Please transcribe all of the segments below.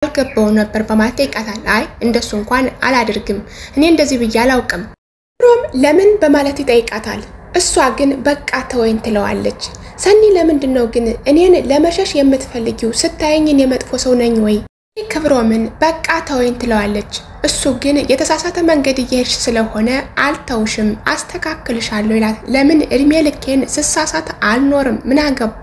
አልገባው ነበር በማለት ይቃታል። አይ እንደሱ እንኳን አላደርግም እኔ እንደዚህ ብዬ አላውቅም ሮም ለምን በማለት ይጠይቃታል። እሷ ግን በቃ ተወኝ ትለዋለች። ሰኒ ለምንድነው ግን እኔን ለመሸሽ የምትፈልጊው ስታየኝ እኔ መጥፎ ሰው ነኝ ወይ? ክብሮምን በቃ ተወኝ ትለዋለች። እሱ ግን የተሳሳተ መንገድ እየሄድሽ ስለሆነ አልተውሽም አስተካክልሻለሁ ይላል። ለምን እድሜ ልኬን ስሳሳት አልኖርም ምን አገባ?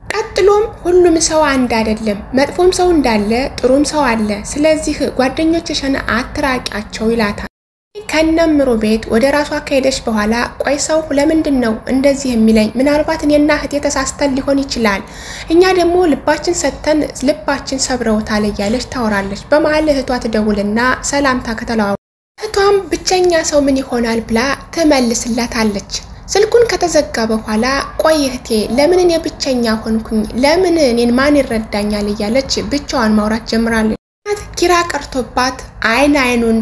ቀጥሎም ሁሉም ሰው አንድ አይደለም መጥፎም ሰው እንዳለ ጥሩም ሰው አለ ስለዚህ ጓደኞችሽን አትራቂያቸው ይላታል። ከነምሩ ቤት ወደ ራሷ ከሄደች በኋላ ቆይ ሰው ለምንድነው እንደዚህ የሚለኝ ምናልባት እኔና እህቴ ተሳስተን ሊሆን ይችላል እኛ ደግሞ ልባችን ሰተን ልባችን ሰብረውታል እያለች ታወራለች። በመሃል እህቷ ትደውልና ሰላምታ ከተለዋወጡ እህቷም ብቸኛ ሰው ምን ይሆናል ብላ ትመልስላታለች። ስልኩን ከተዘጋ በኋላ ቆይ እህቴ ለምን እኔ ብቸኛ ሆንኩኝ ለምን እኔን ማን ይረዳኛል እያለች ብቻዋን ማውራት ጀምራለች። ኪራ ቀርቶባት አይኑን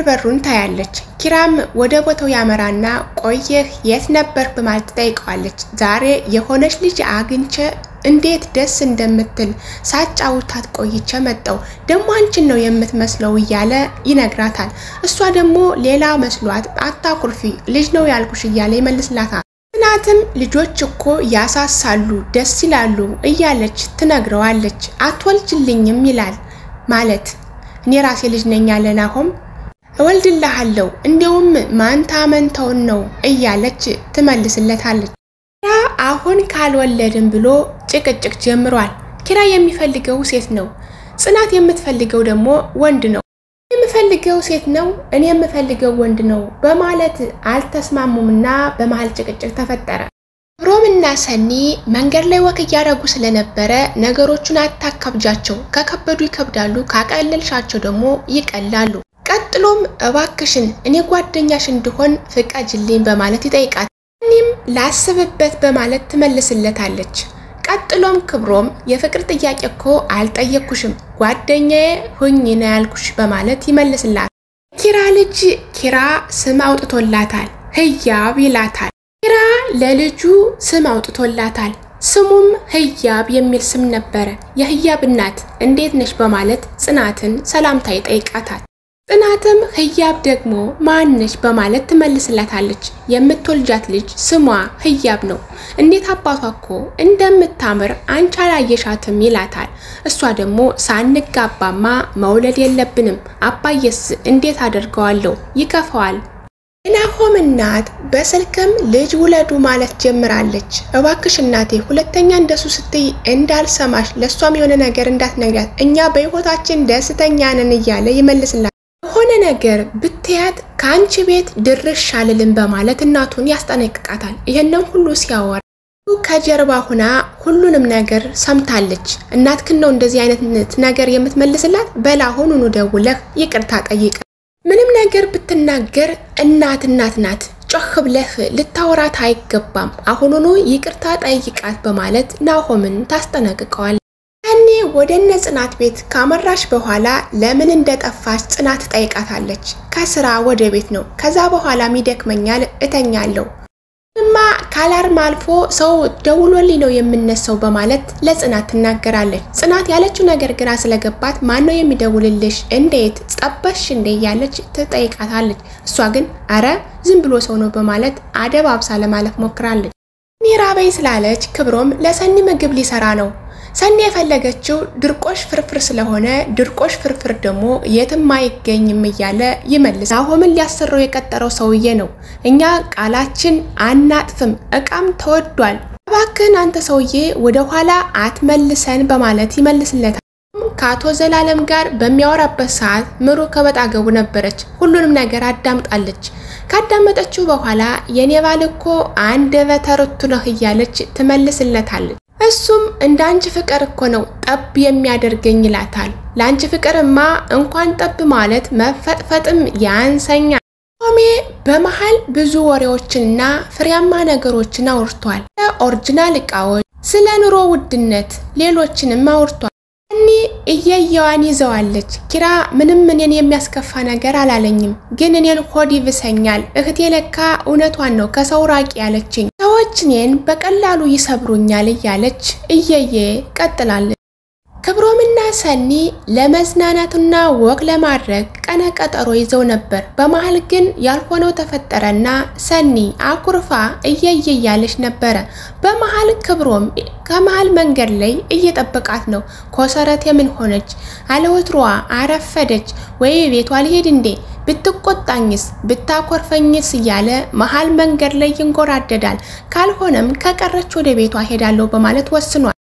በሩን ታያለች። ኪራም ወደ ቦታው ያመራና ቆየህ የት ነበር በማለት ጠይቀዋለች። ዛሬ የሆነች ልጅ አግኝቼ እንዴት ደስ እንደምትል ሳጫውታት ቆይቼ መጣው ደሞ አንቺን ነው የምትመስለው እያለ ይነግራታል። እሷ ደግሞ ሌላ መስሏት አታኩርፊ ልጅ ነው ያልኩሽ እያለ ይመልስላታል። እናትም ልጆች እኮ ያሳሳሉ ደስ ይላሉ እያለች ትነግረዋለች። አትወልጅልኝም ይላል ማለት እኔ ራሴ ልጅ ነኝ ያለናሆም ወልድልሃለሁ እንደውም ማንታ መንተውን ነው እያለች ትመልስለታለች። ኪራ አሁን ካልወለድን ብሎ ጭቅጭቅ ጀምሯል። ኪራ የሚፈልገው ሴት ነው ጽናት የምትፈልገው ደግሞ ወንድ ነው። የምፈልገው ሴት ነው እኔ የምፈልገው ወንድ ነው በማለት አልተስማሙምና በመሃል ጭቅጭቅ ተፈጠረ። ሮምና ሰኒ መንገድ ላይ ወክ ያደረጉ ስለነበረ ነገሮቹን አታከብጃቸው ከከበዱ ይከብዳሉ ካቀለልሻቸው ደግሞ ይቀላሉ። ቀጥሎም እባክሽን እኔ ጓደኛሽ እንድሆን ፍቃጅልኝ በማለት ይጠይቃታል። እኔም ላስብበት በማለት ትመልስለታለች። ቀጥሎም ክብሮም የፍቅር ጥያቄ እኮ አልጠየቅኩሽም ጓደኛዬ ሁኚ ነው ያልኩሽ በማለት ይመልስላታል። ኪራ ልጅ ኪራ ስም አውጥቶላታል ህያብ ይላታል። ኪራ ለልጁ ስም አውጥቶላታል። ስሙም ህያብ የሚል ስም ነበር። የህያብ እናት እንዴት ነሽ በማለት ጽናትን ሰላምታ ይጠይቃታል። ጽናትም ህያብ ደግሞ ማን ነሽ በማለት ትመልስላታለች። የምትወልጃት ልጅ ስሟ ህያብ ነው እንዴት አባቷ እኮ እንደምታምር አንቺ አላየሻትም ይላታል። እሷ ደግሞ ሳንጋባማ መውለድ የለብንም አባዬስ እንዴት አደርገዋለሁ ይከፋዋል። ናሆም እናት በስልክም ልጅ ውለዱ ማለት ጀምራለች። እባክሽ እናቴ ሁለተኛ እንደሱ ስትይ እንዳልሰማሽ ለሷም የሆነ ነገር እንዳትነግራት እኛ በህይወታችን ደስተኛ ነን እያለ ይመልስላታል። ሆነ ነገር ብትያት ካንቺ ቤት ድርሽ አልልም በማለት እናቱን ያስጠነቅቃታል። ይሄንን ሁሉ ሲያወራ ከጀርባ ሆና ሁሉንም ነገር ሰምታለች። እናትክን ነው እንደዚህ አይነት ነገር የምትመልስላት በላሁኑኑ ደውለህ ይቅርታ ጠይቅ ምንም ነገር ብትናገር እናት ናት ጮህ ብለህ ልታወራት አይገባም አሁኑኑ ይቅርታ ጠይቃት በማለት ናሆምን ታስጠነቅቀዋል። እኔ ወደነ ጽናት ቤት ካመራሽ በኋላ ለምን እንደጠፋሽ ጽናት ጠይቃታለች። ከስራ ወደ ቤት ነው ከዛ በኋላ ሚደክመኛል እተኛለሁ ካላርም አልፎ ሰው ደውሎልኝ ነው የምነሳው በማለት ለጽናት ትናገራለች። ጽናት ያለችው ነገር ግራ ስለገባት ማን ነው የሚደውልልሽ እንዴት ጠበሽ እንዴ ያለች ትጠይቃታለች። እሷ ግን አረ ዝም ብሎ ሰው ነው በማለት አደብ አብሳ ለማለፍ ሞክራለች። ኒራበይ ስላለች ክብሮም ለሰኒ ምግብ ሊሰራ ነው። ሰኒ የፈለገችው ድርቆሽ ፍርፍር ስለሆነ ድርቆሽ ፍርፍር ደግሞ የትም አይገኝም እያለ ይመልስ። ናሆምን ሊያሰረው የቀጠረው ሰውዬ ነው። እኛ ቃላችን አናጥፍም እቃም ተወዷል እባክህን አንተ ሰውዬ ወደ ኋላ አትመልሰን በማለት ይመልስለታል። ካቶ ዘላለም ጋር በሚያወራበት ሰዓት ምሩ ከበጣገቡ ነበረች። ሁሉንም ነገር አዳምጣለች። ካዳመጠችው በኋላ የኔ ባል እኮ አንደበተርቱ ነው እያለች ትመልስለታለች። እሱም እንዳንቺ ፍቅር እኮ ነው ጠብ የሚያደርገኝ ይላታል። ላንቺ ፍቅርማ እንኳን ጠብ ማለት መፈጥፈጥም ያንሰኛል። ሆሜ በመሃል ብዙ ወሬዎችንና ፍሬያማ ነገሮችን አውርቷል። ኦሪጂናል እቃዎች ስለ ኑሮ ውድነት ሌሎችንም አውርቷል። እኔ እየያዋን ይዘዋለች። ኪራ ምንም እኔን የሚያስከፋ ነገር አላለኝም ግን እኔን ሆድ ይብሰኛል እህቴ ለካ እውነቷን ነው ከሰው ራቂ ያለችኝ ሰዎች እኔን በቀላሉ ይሰብሩኛል እያለች እየየ ቀጥላለች። ክብሮምና ሰኒ ለመዝናናትና ወክ ለማድረግ ቀነ ቀጠሮ ይዘው ነበር። በመሃል ግን ያልሆነው ተፈጠረና ሰኒ አኩርፋ እየያለች ነበር። በመሃል ክብሮም ከመሃል መንገድ ላይ እየጠበቃት ነው። ኮሰረት የምን ሆነች? አለወትሮዋ አረፈደች ወይ? ቤቷ ልሄድ እንዴ? ብትቆጣኝስ ብታኮርፈኝስ እያለ መሃል መንገድ ላይ ይንጎራደዳል። ካልሆነም ከቀረች ወደ ቤቷ ሄዳለሁ በማለት ወስኗል።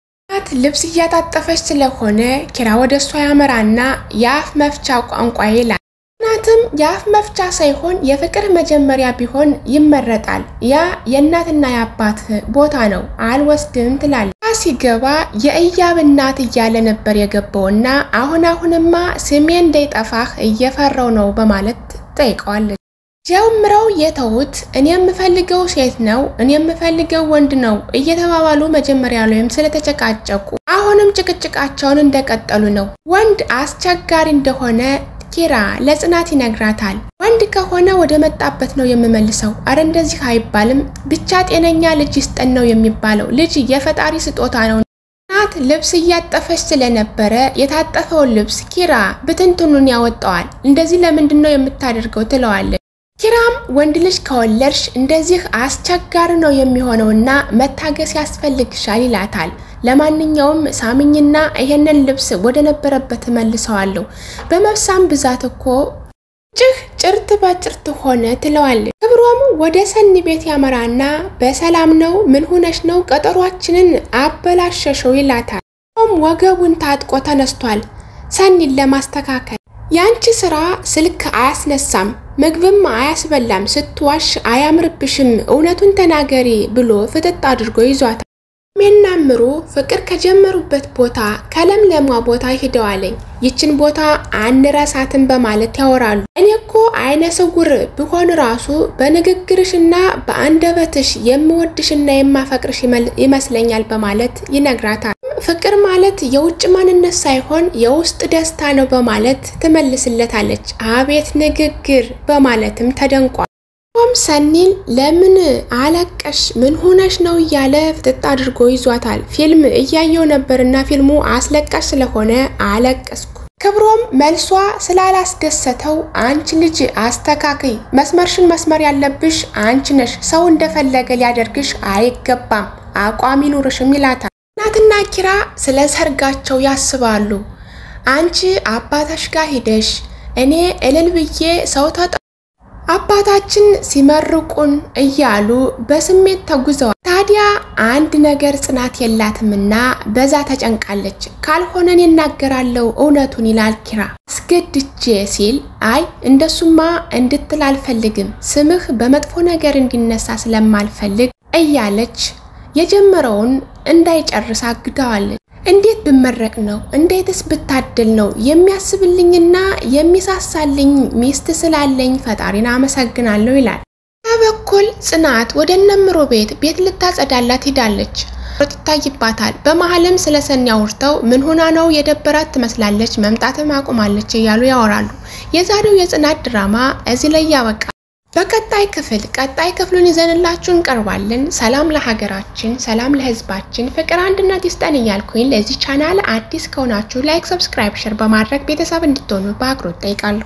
ልብስ እያጣጠፈች ስለሆነ ኪራ ወደሷ ያመራና የአፍ መፍቻ ቋንቋ ይላል። እናትም የአፍ መፍቻ ሳይሆን የፍቅር መጀመሪያ ቢሆን ይመረጣል። ያ የእናትና የአባት ቦታ ነው፣ አልወስድም ትላለች። ሲገባ የእያብ እናት እያለ ነበር የገባውና አሁንማ ስሜ እንዳይጠፋህ እየፈራው ነው በማለት ጠይቀዋለች። ጀምረው የተውት እኔ የምፈልገው ሴት ነው እኔ የምፈልገው ወንድ ነው እየተባባሉ መጀመሪያ ላይም ስለተጨቃጨቁ አሁንም ጭቅጭቃቸውን እንደቀጠሉ ነው። ወንድ አስቸጋሪ እንደሆነ ኪራ ለጽናት ይነግራታል። ወንድ ከሆነ ወደ መጣበት ነው የምመልሰው። አረ እንደዚህ አይባልም፣ ብቻ ጤነኛ ልጅ ይስጠን ነው የሚባለው። ልጅ የፈጣሪ ስጦታ ነው። ጽናት ልብስ እያጠፈች ስለነበረ የታጠፈውን ልብስ ኪራ ብትንትኑን ያወጣዋል። እንደዚህ ለምንድን ነው የምታደርገው ትለዋለች። ኪራም ወንድ ልጅ ከወለድሽ እንደዚህ አስቸጋሪ ነው የሚሆነውና መታገስ ያስፈልግሻል ይላታል። ለማንኛውም ሳምኝና ይሄንን ልብስ ወደ ነበረበት መልሰዋለሁ። በመብሳም ብዛት እኮ ጭርት በጭርት ሆነ ትለዋለች። ክብሮም ወደ ሰኒ ቤት ያመራና በሰላም ነው? ምን ሆነሽ ነው? ቀጠሯችንን አበላሸሽው ይላታል። ወገቡን ታጥቆ ተነስቷል ሰኒን ለማስተካከል። ያንቺ ስራ ስልክ አያስነሳም ምግብም አያስበላም፣ ስትዋሽ አያምርብሽም፣ እውነቱን ተናገሪ ብሎ ፍጥጥ አድርጎ ይዟታል። ምናምሩ ፍቅር ከጀመሩበት ቦታ ከለምለሟ ቦታ ሄደዋለኝ። ይችን ቦታ አንረሳትን በማለት ያወራሉ። እኔኮ አይነ ስውር ብሆን ራሱ በንግግርሽና በአንደበትሽ የምወድሽና የማፈቅርሽ ይመስለኛል በማለት ይነግራታል። ፍቅር ማለት የውጭ ማንነት ሳይሆን የውስጥ ደስታ ነው በማለት ትመልስለታለች። አቤት ንግግር በማለትም ተደንቋል። ሰኒን ለምን አለቀሽ? ምን ሆነሽ ነው እያለ ፍጥጥ አድርጎ ይዟታል። ፊልም እያየው ነበርና ፊልሙ አስለቃሽ ስለሆነ አለቀስኩ። ክብሮም መልሷ ስላላስደሰተው አንቺ ልጅ አስተካክይ፣ መስመርሽን መስመር ያለብሽ አንቺ ነሽ፣ ሰው እንደፈለገ ሊያደርግሽ አይገባም፣ አቋም ይኑርሽም ይላታል። እናትና ኪራ ስለ ሰርጋቸው ያስባሉ። አንቺ አባታሽ ጋር ሄደሽ እኔ እልል ብዬ ሰው አባታችን ሲመርቁን እያሉ በስሜት ተጉዘዋል። ታዲያ አንድ ነገር ጽናት የላትምና በዛ ተጨንቃለች። ካልሆነን ይናገራለው እውነቱን ይላል ኪራ አስገድጄ ሲል አይ እንደሱማ እንድትል አልፈልግም፣ ስምህ በመጥፎ ነገር እንዲነሳ ስለማልፈልግ እያለች የጀመረውን እንዳይጨርስ አግዳዋለች። እንዴት ብመረቅ ነው? እንዴትስ ብታደል ነው? የሚያስብልኝና የሚሳሳልኝ ሚስት ስላለኝ ፈጣሪን አመሰግናለሁ ይላል። በበኩል ጽናት ወደ ነምሮ ቤት ልታጸዳላት ሄዳለች። ይታይባታል። በመሃልም ስለሰኒ አውርተው ምን ሆና ነው የደበራት ትመስላለች፣ መምጣትም አቁማለች እያሉ ያወራሉ። የዛሬው የጽናት ድራማ እዚህ ላይ ያበቃ። በቀጣይ ክፍሉን ይዘንላችሁ እንቀርባለን። ሰላም ለሀገራችን፣ ሰላም ለህዝባችን፣ ፍቅር አንድነት ይስጠን እያልኩኝ ለዚህ ቻናል አዲስ ከሆናችሁ ላይክ፣ ሰብስክራይብ፣ ሼር በማድረግ ቤተሰብ እንድትሆኑ በአክብሮት ጠይቃለሁ።